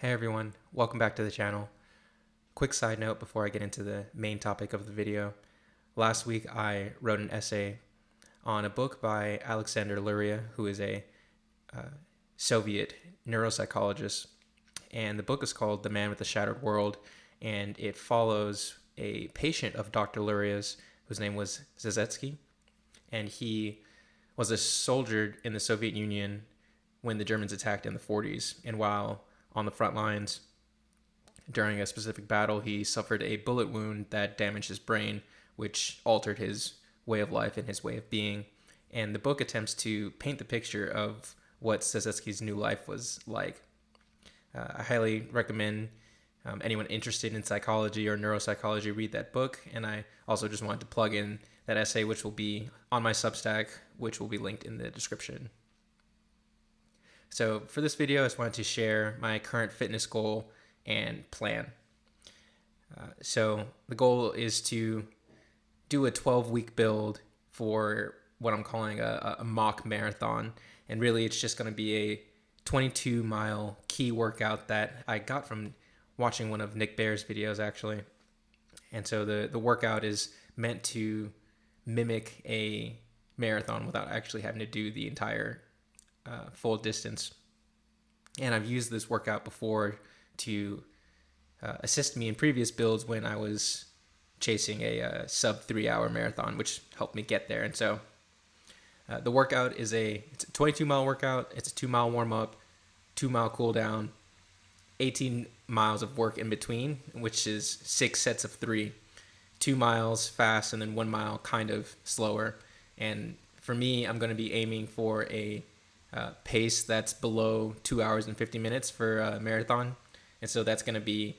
Hey everyone, welcome back to the channel. Quick side note before I get into the main topic of the video. Last week I wrote an essay on a book by Alexander Luria, who is a Soviet neuropsychologist. And the book is called The Man with the Shattered World, and it follows a patient of Dr. Luria's whose name was Zazetsky. And he was a soldier in the Soviet Union when the Germans attacked in the 40s. And while on the front lines during a specific battle, he suffered a bullet wound that damaged his brain, which altered his way of life and his way of being. And the book attempts to paint the picture of what Sazetsky's new life was like. I highly recommend anyone interested in psychology or neuropsychology read that book. And I also just wanted to plug in that essay, which will be on my Substack, which will be linked in the description. So for this video, I just wanted to share my current fitness goal and plan. So the goal is to do a 12-week build for what I'm calling a mock marathon. And really, it's just going to be a 22-mile key workout that I got from watching one of Nick Bare's videos, actually. And so the workout is meant to mimic a marathon without actually having to do the entire full distance. And I've used this workout before to assist me in previous builds when I was chasing a sub 3-hour marathon, which helped me get there. And so the workout is it's a 22-mile workout. It's a 2-mile warm-up, 2-mile cool down, 18 miles of work in between, which is 6 sets of 3, 2 miles fast and then 1 mile kind of slower. And for me, I'm going to be aiming for a pace that's below 2 hours and 50 minutes for a marathon. And so that's going to be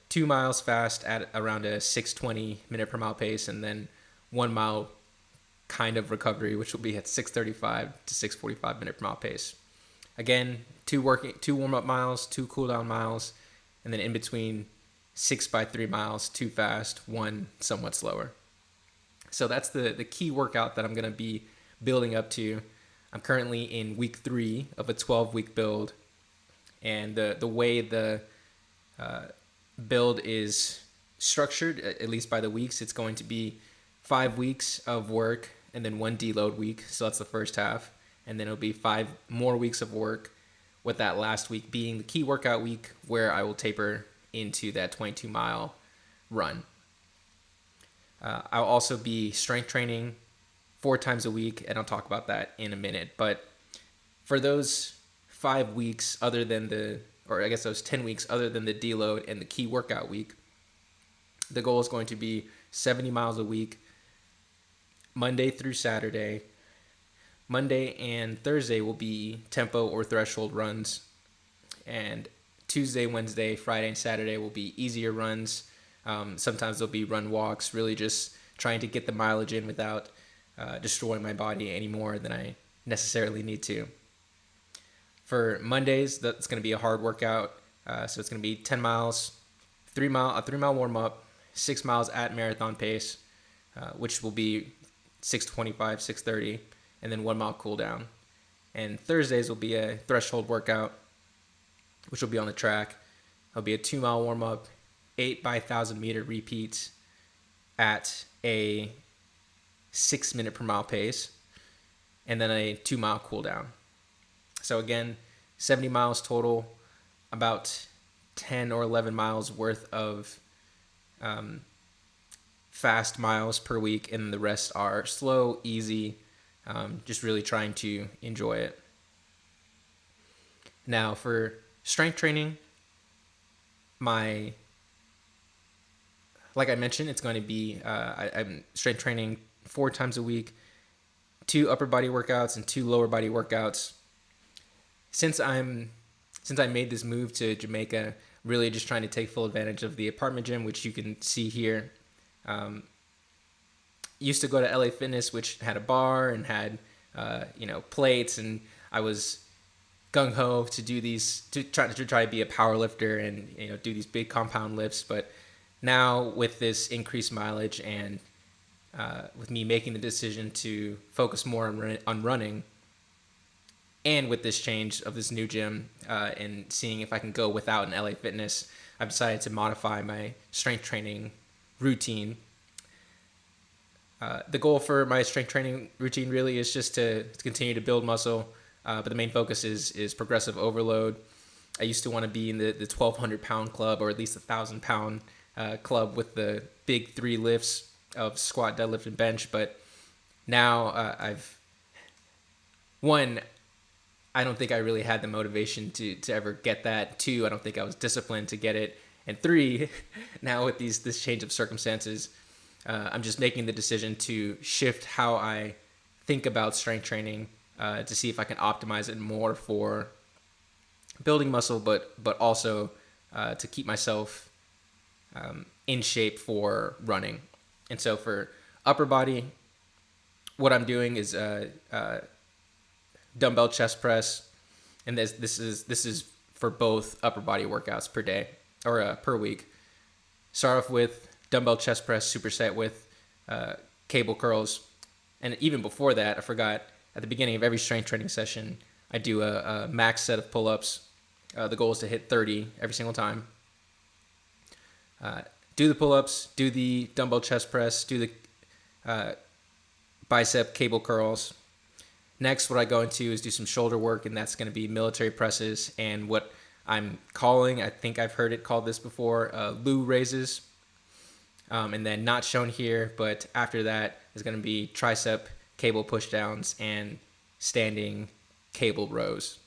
2 miles fast at around a 6:20 minute per mile pace, and then 1 mile kind of recovery, which will be at 6:35 to 6:45 minute per mile pace. Again, 2 warm-up miles, 2 cool-down miles, and then in between 6 by 3 miles, 2 fast, 1 somewhat slower. So that's the key workout that I'm going to be building up to. I'm currently in week 3 of a 12-week build, and the way the build is structured, at least by the weeks, it's going to be 5 weeks of work and then 1 deload week. So that's the first half, and then it'll be 5 more weeks of work, with that last week being the key workout week where I will taper into that 22-mile run. I'll also be strength training 4 times a week, and I'll talk about that in a minute. But for those 5 weeks, other than those 10 weeks, other than the deload and the key workout week, the goal is going to be 70 miles a week, Monday through Saturday. Monday and Thursday will be tempo or threshold runs, and Tuesday, Wednesday, Friday, and Saturday will be easier runs. Sometimes there'll be run walks, really just trying to get the mileage in without destroying my body any more than I necessarily need to. For Mondays, that's going to be a hard workout. So it's going to be 10 miles, a 3-mile warm up, 6 miles at marathon pace, which will be 6:25, 6:30, and then 1 mile cool down. And Thursdays will be a threshold workout, which will be on the track. It'll be a 2-mile warm up, 8 by 1,000 meter repeats at a 6 minute per mile pace, and then a 2-mile cool down. So again, 70 miles total, about 10 or 11 miles worth of fast miles per week, and the rest are slow, easy, just really trying to enjoy it. Now for strength training, like I mentioned, it's going to be I'm strength training 4 times a week, 2 upper body workouts and 2 lower body workouts. Since I made this move to Jamaica, really just trying to take full advantage of the apartment gym, which you can see here. Used to go to LA Fitness, which had a bar and had plates, and I was gung ho to do these to try to be a power lifter and do these big compound lifts. But now with this increased mileage and with me making the decision to focus more on running, And with this change of this new gym and seeing if I can go without an LA Fitness, I've decided to modify my strength training routine. The goal for my strength training routine really is just to continue to build muscle, but the main focus is progressive overload. I used to want to be in the 1,200 pound club, or at least 1,000 pound club with the big 3 lifts of squat, deadlift, and bench. But now I don't think I really had the motivation to ever get that. 2, I don't think I was disciplined to get it. And 3, now with this change of circumstances, I'm just making the decision to shift how I think about strength training to see if I can optimize it more for building muscle, but also to keep myself in shape for running. And so for upper body, what I'm doing is dumbbell chest press, and this is for both upper body workouts per day or per week. Start off with dumbbell chest press superset with cable curls, and even before that, I forgot, at the beginning of every strength training session, I do a max set of pull-ups. The goal is to hit 30 every single time. Do the pull-ups, do the dumbbell chest press, do the bicep cable curls. Next, what I go into is do some shoulder work, and that's going to be military presses and what I'm calling, I think I've heard it called this before, Lou raises. And then not shown here, but after that is going to be tricep cable pushdowns and standing cable rows.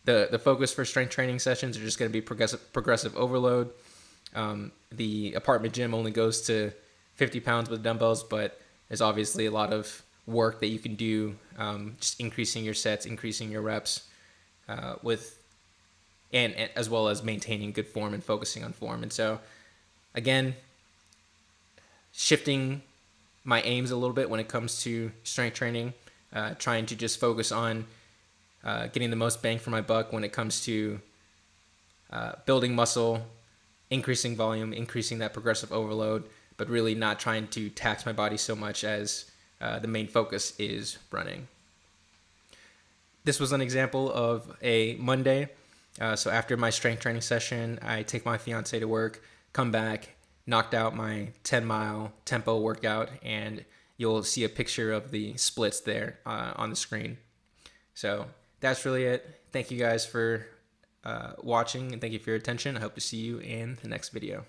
The focus for strength training sessions are just going to be progressive overload. The apartment gym only goes to 50 pounds with dumbbells, but there's obviously a lot of work that you can do, just increasing your sets, increasing your reps, and as well as maintaining good form and focusing on form. And so, again, shifting my aims a little bit when it comes to strength training, trying to just focus on getting the most bang for my buck when it comes to building muscle, increasing volume, increasing that progressive overload, but really not trying to tax my body so much as the main focus is running. This was an example of a Monday. So after my strength training session, I take my fiance to work, come back, knocked out my 10-mile tempo workout, and you'll see a picture of the splits there on the screen. So that's really it. Thank you guys for watching, and thank you for your attention. I hope to see you in the next video.